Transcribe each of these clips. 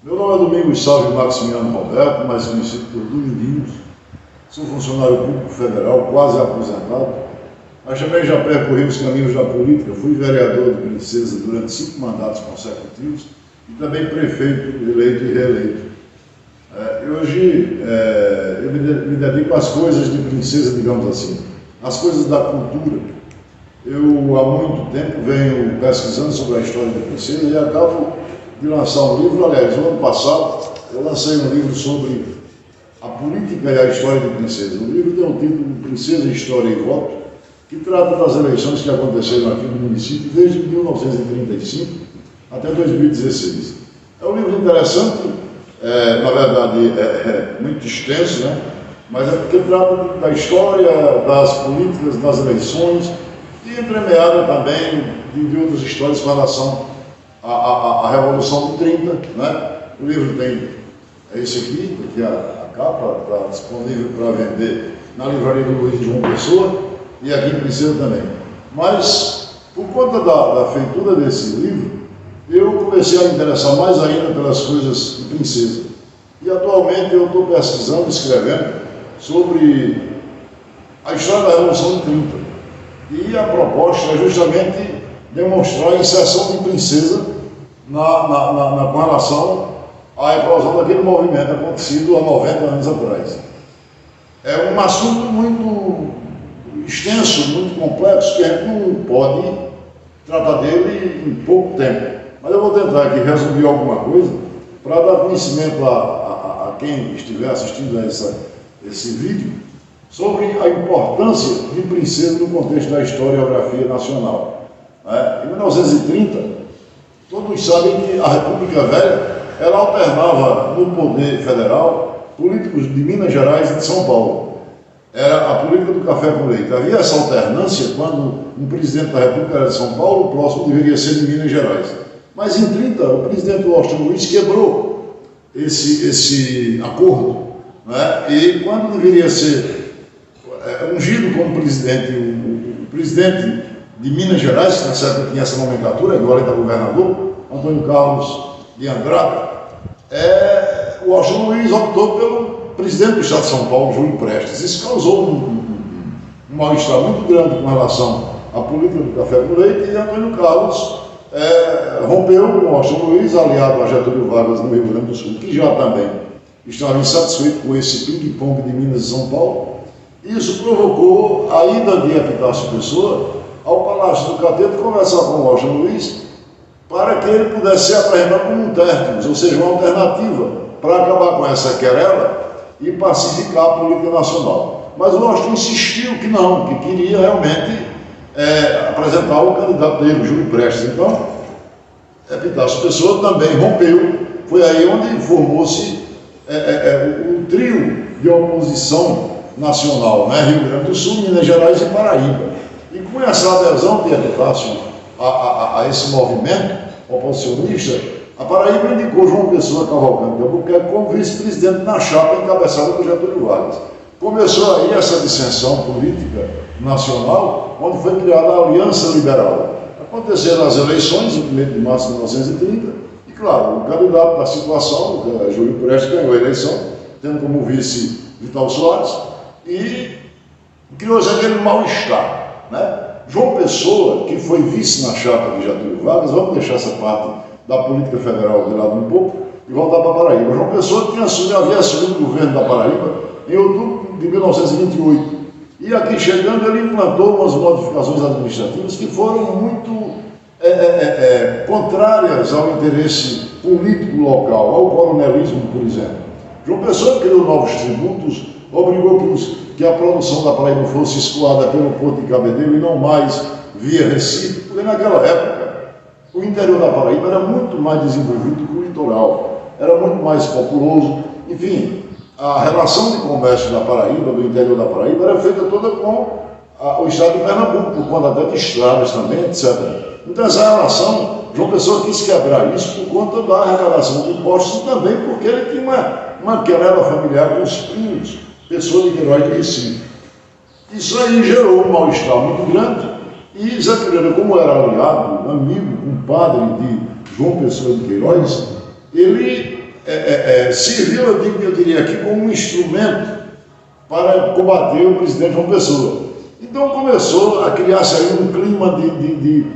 Meu nome é Domingos Salve Maximiano Roberto, mais conhecido por Domingos. Sou funcionário público federal, quase aposentado, mas também já percorri os caminhos da política. Fui vereador de Princesa durante 5 mandatos consecutivos e também prefeito eleito e reeleito. Hoje eu me dedico às coisas de Princesa, digamos assim, às coisas da cultura. Eu há muito tempo venho pesquisando sobre a história de Princesa e acabo de lançar um livro. Aliás, no ano passado eu lancei um livro sobre a política e a história de Princesa. O livro tem o título Princesa, História e Voto, que trata das eleições que aconteceram aqui no município desde 1935 até 2016. É um livro interessante, na verdade muito extenso, né? Mas é porque trata da história, das políticas, das eleições e entremeada também de outras histórias com relação à Revolução de 30, né? O livro tem esse aqui a capa, está disponível para vender na livraria do Luiz João Pessoa e aqui em Princesa também. Mas, por conta da feitura desse livro, eu comecei a me interessar mais ainda pelas coisas de Princesa. E atualmente eu estou pesquisando, escrevendo sobre a história da Revolução de 30. E a proposta é justamente demonstrar a inserção de Princesa com relação à eclosão daquele movimento acontecido há 90 anos atrás. É um assunto muito extenso, muito complexo, que a gente não pode tratar dele em pouco tempo. Mas eu vou tentar aqui resumir alguma coisa para dar conhecimento a quem estiver assistindo a esse vídeo sobre a importância de Princesa no contexto da historiografia nacional. Em 1930, todos sabem que a República Velha ela alternava no poder federal políticos de Minas Gerais e de São Paulo. Era a política do café com leite. Havia essa alternância quando um presidente da República era de São Paulo, o próximo deveria ser de Minas Gerais. Mas em 30, o presidente Washington Luiz quebrou esse acordo, né? E quando deveria ser ungido como presidente, o presidente de Minas Gerais, que nessa época tinha essa nomenclatura, agora ele é governador, Antônio Carlos de Andrade, o Washington Luiz optou pelo presidente do Estado de São Paulo, Júlio Prestes. Isso causou um mal-estar muito grande com relação à política do café com leite, e Antônio Carlos rompeu com Washington Luiz, aliado a Getúlio Vargas no Rio Grande do Sul, que já também estava insatisfeito com esse ping-pong de Minas e São Paulo. Isso provocou a ida de Epitácio Pessoa ao Palácio do Catete conversar com Washington Luiz para que ele pudesse ser apresentado como um término, ou seja, uma alternativa para acabar com essa querela e pacificar a política nacional. Mas o Washington insistiu que não, que queria realmente apresentar o candidato dele, Júlio Prestes. Então, Epitácio Pessoa também rompeu. Foi aí onde formou-se o trio de oposição nacional, né? Rio Grande do Sul, Minas Gerais e Paraíba. E com essa adesão de Epitácio a esse movimento oposicionista, a Paraíba indicou João Pessoa Cavalcante de Albuquerque como vice-presidente na chapa encabeçada por Getúlio Vargas. Começou aí essa dissensão política nacional, onde foi criada a Aliança Liberal. Aconteceram as eleições, em 1º de março de 1930, e claro, o candidato da situação, Júlio Prestes, ganhou a eleição, tendo como vice Vital Soares, e criou-se aquele mal-estar, né? João Pessoa, que foi vice na chapa de Getúlio Vargas, vamos deixar essa parte da política federal de lado um pouco e voltar para a Paraíba. João Pessoa havia assumido o governo da Paraíba em outubro de 1928. E aqui chegando, ele implantou umas modificações administrativas que foram muito contrárias ao interesse político local, ao coronelismo, por exemplo. João Pessoa criou novos tributos, obrigou que a produção da Paraíba fosse escoada pelo Porto de Cabedelo e não mais via Recife, porque naquela época o interior da Paraíba era muito mais desenvolvido que o litoral, era muito mais populoso. Enfim, a relação de comércio da Paraíba, do interior da Paraíba, era feita toda com o estado de Pernambuco, por conta até de estradas também, etc. Então essa relação, João Pessoa quis quebrar isso por conta da arrecadação de impostos e também porque ele tinha uma querela familiar com os primos, Pessoa de Queiroz de Recife. Isso aí gerou um mal-estar muito grande e Zé Pereira, como era aliado, amigo, compadre de João Pessoa de Queiroz, ele serviu, eu diria aqui, como um instrumento para combater o presidente João Pessoa. Então começou a criar-se aí um clima de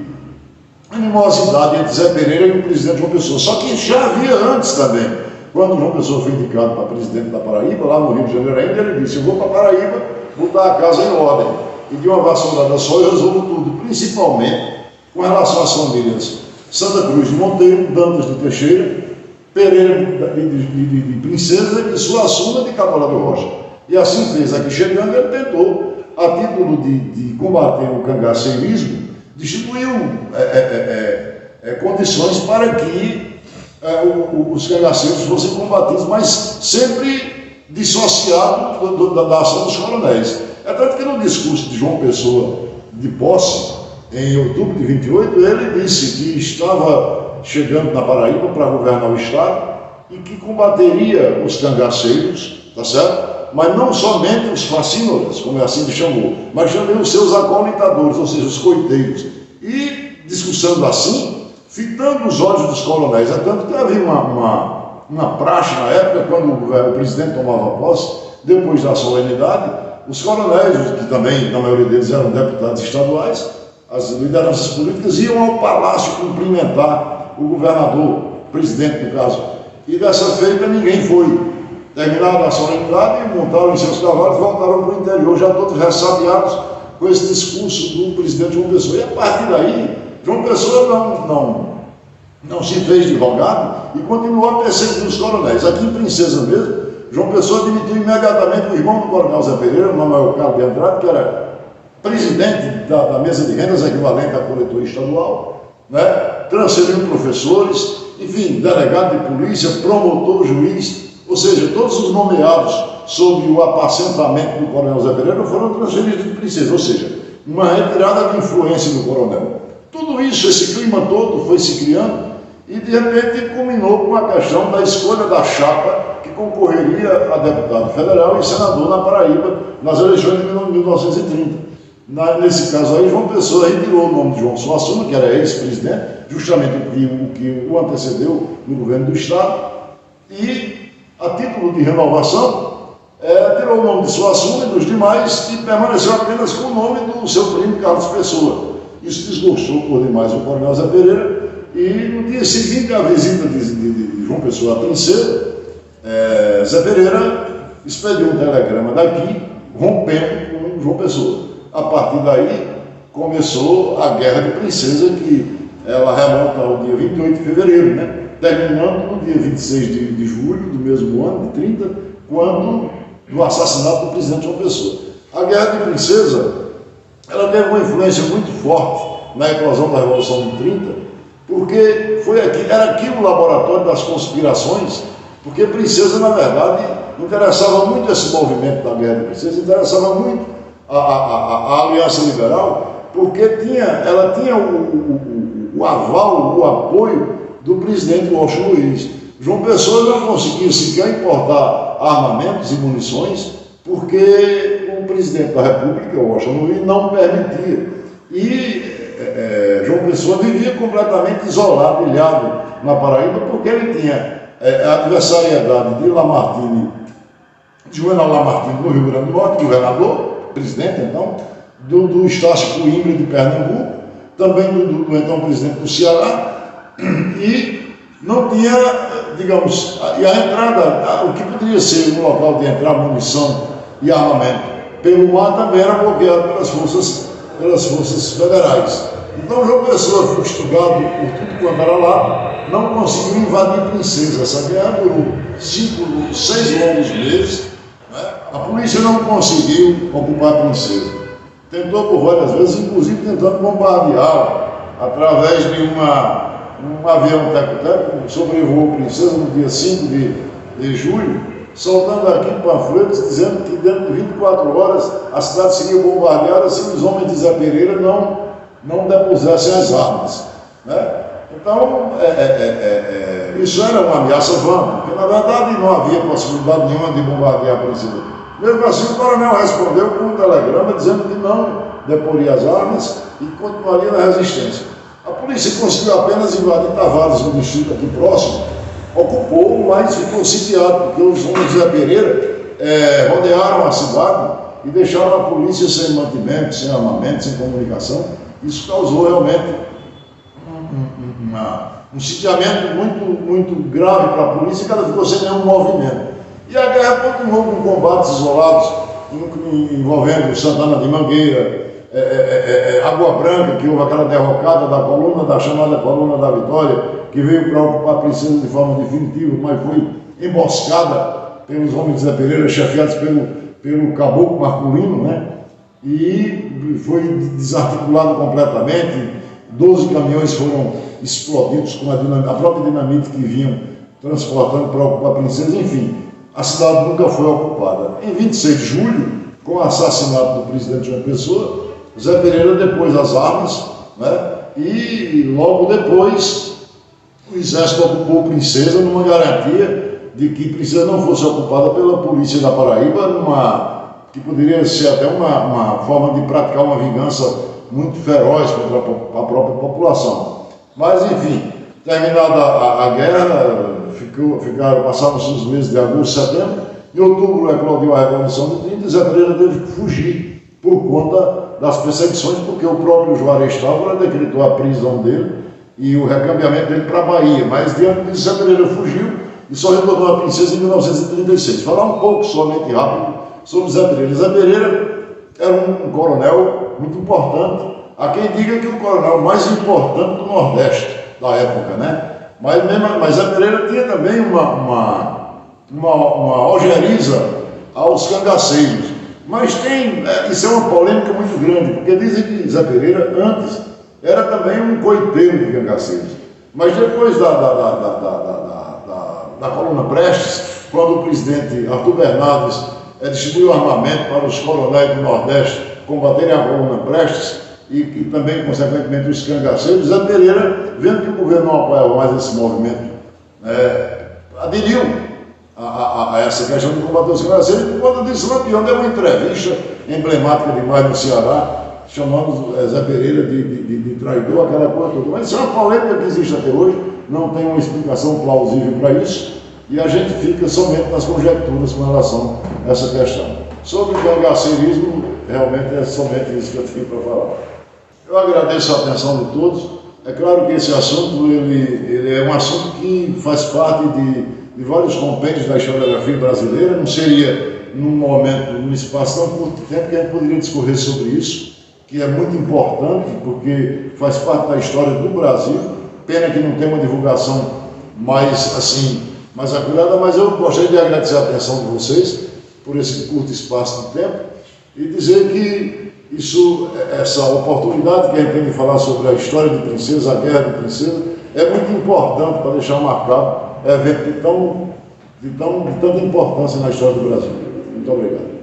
animosidade entre Zé Pereira e o presidente João Pessoa. Só que já havia antes também, quando o João Pessoa foi indicado para presidente da Paraíba, lá no Rio de Janeiro ainda, ele disse: eu vou para a Paraíba botar a casa em ordem, e de uma vassourada só eu resolvo tudo, principalmente com relação às famílias Santa Cruz de Monteiro, Dantas de Teixeira, Pereira de Princesa e Suassuna de Cabral do Rocha. E assim fez. Aqui chegando, ele tentou, a título de combater o cangaceirismo, distribuiu condições para que os cangaceiros fossem combatidos, mas sempre dissociado da ação dos coronéis. É tanto que no discurso de João Pessoa de posse, em outubro de 28, ele disse que estava chegando na Paraíba para governar o Estado e que combateria os cangaceiros, tá certo? Mas não somente os facínoras, como é assim que chamou, mas também os seus acolitadores, ou seja, os coiteiros. E, discussando assim, fitando os olhos dos coronéis. É tanto que havia uma praxe na época, quando o presidente tomava posse, depois da solenidade, os coronéis, que também, na maioria deles, eram deputados estaduais, as lideranças políticas iam ao palácio cumprimentar o governador, o presidente no caso. E dessa feita ninguém foi. Terminaram a solenidade, montaram em seus cavalos e voltaram para o interior, já todos ressabiados com esse discurso do presidente João Pessoa. E a partir daí, João Pessoa não se fez de rogado e continuou a perseguir os coronéis. Aqui em Princesa mesmo, João Pessoa demitiu imediatamente o irmão do coronel Zé Pereira, o nome é o Carlos de Andrade, que era presidente da mesa de rendas, equivalente à coletoria estadual, né? Transferiu professores, enfim, delegado de polícia, promotor, juiz, ou seja, todos os nomeados sob o apacentamento do coronel Zé Pereira foram transferidos de Princesa, ou seja, uma retirada de influência do coronel. Tudo isso, esse clima todo foi se criando e de repente culminou com a questão da escolha da chapa que concorreria a deputado federal e senador na Paraíba nas eleições de 1930. Nesse caso aí, João Pessoa retirou o nome de João Suassuna, que era ex-presidente, justamente o que o antecedeu no governo do Estado, e, a título de renovação, tirou o nome de Suassuna e dos demais e permaneceu apenas com o nome do seu primo Carlos Pessoa. Isso desgostou por demais o coronel Zé Pereira, e no dia seguinte, a visita de João Pessoa à Princesa, Zé Pereira expediu um telegrama daqui, rompendo com João Pessoa. A partir daí, começou a Guerra de Princesa, que ela remonta ao dia 28 de fevereiro, né? Terminando no dia 26 de julho do mesmo ano, de 30, quando do assassinato do presidente João Pessoa. A Guerra de Princesa, ela teve uma influência muito forte na eclosão da Revolução de 30, porque era aqui o laboratório das conspirações, porque Princesa, na verdade, interessava muito esse movimento da Guerra de Princesa, interessava muito a Aliança Liberal, porque ela tinha o aval, o apoio do presidente Washington Luiz. João Pessoa não conseguia sequer importar armamentos e munições, porque o presidente da República, Washington Luiz, não permitia. E João Pessoa vivia completamente isolado, ilhado na Paraíba, porque ele tinha a adversariedade de Juvenal Lamartine no Rio Grande do Norte, governador, presidente então, do Estácio Coimbra de Pernambuco, também do então presidente do Ceará, e não tinha, digamos, e a entrada, o que poderia ser um local de entrada, munição e armamento pelo mar também era bloqueado pelas forças federais. Então João Pessoa, fustigado por tudo quanto era lá, não conseguiu invadir Princesa. Essa guerra durou 6 longos meses. A polícia não conseguiu ocupar a Princesa. Tentou por várias vezes, inclusive tentando bombardeá-la através de um avião teco-teco, sobrevoou Princesa no dia 5 de julho, soltando aqui panfletos dizendo que dentro de 24 horas a cidade seria bombardeada se os homens de Zé Pereira não depusessem as armas. Né? Então, isso era uma ameaça vã, porque na verdade não havia possibilidade nenhuma de bombardear a Princesa. Mesmo assim, o coronel respondeu com um telegrama dizendo que não deporia as armas e continuaria na resistência. A polícia conseguiu apenas invadir Tavares, um distrito aqui próximo, ocupou ocupou, mas ficou sitiado, porque os homens de Zé Pereira rodearam a cidade e deixaram a polícia sem mantimento, sem armamento, sem comunicação. Isso causou realmente um sitiamento muito grave para a polícia, que ela ficou sem nenhum movimento. E a guerra continuou com combates isolados, envolvendo Santana de Mangueira, Água Branca, que houve aquela derrocada da chamada Coluna da Vitória, que veio para ocupar a Princesa de forma definitiva, mas foi emboscada pelos homens de Zé Pereira, chefiados pelo caboclo Marculino, né? E foi desarticulado completamente. 12 caminhões foram explodidos com a própria dinamite que vinham transportando para ocupar a Princesa. Enfim, a cidade nunca foi ocupada. Em 26 de julho, com o assassinato do presidente João Pessoa, Zé Pereira depôs as armas, né? E logo depois o exército ocupou Princesa numa garantia de que Princesa não fosse ocupada pela polícia da Paraíba, que poderia ser até uma forma de praticar uma vingança muito feroz contra a própria população. Mas, enfim, terminada a guerra, passaram-se os meses de agosto e setembro, em outubro eclodiu a Revolução de 30 e Zé Pereira teve que fugir por conta das perseguições, porque o próprio Juarez Távora decretou a prisão dele e o recambiamento dele para a Bahia. Mas, diante disso, Zé Pereira fugiu e só retornou à Princesa em 1936. Falar um pouco, somente rápido, sobre Zé Pereira. Zé Pereira era um coronel muito importante. Há quem diga que o coronel mais importante do Nordeste da época, né? Mas Zé Pereira tinha também uma ojeriza aos cangaceiros. Mas isso é uma polêmica muito grande, porque dizem que Zé Pereira, antes, era também um coiteiro de cangaceiros. Mas depois da coluna Prestes, quando o presidente Arthur Bernardes distribuiu armamento para os coronéis do Nordeste combaterem a coluna Prestes e também, consequentemente, os cangaceiros, Zé Pereira, vendo que o governo não apoiava mais esse movimento, aderiu a essa questão de combater os cangaceiros, e quando disse Lampião deu uma entrevista emblemática demais no Ceará, chamando Zé Pereira de traidor, aquela coisa toda. Mas isso é uma polêmica que existe até hoje, não tem uma explicação plausível para isso, e a gente fica somente nas conjecturas com relação a essa questão. Sobre o cangaceirismo, realmente é somente isso que eu tenho para falar. Eu agradeço a atenção de todos. É claro que esse assunto ele é um assunto que faz parte de vários compêndios da historiografia brasileira. Não seria num momento, num espaço tão curto de tempo que a gente poderia discorrer sobre isso, que é muito importante, porque faz parte da história do Brasil. Pena que não tem uma divulgação mais acurada, mas eu gostaria de agradecer a atenção de vocês por esse curto espaço de tempo e dizer que essa oportunidade que a gente tem de falar sobre a história de Princesa, a guerra de Princesa, é muito importante para deixar marcado evento de tanta importância na história do Brasil. Muito obrigado.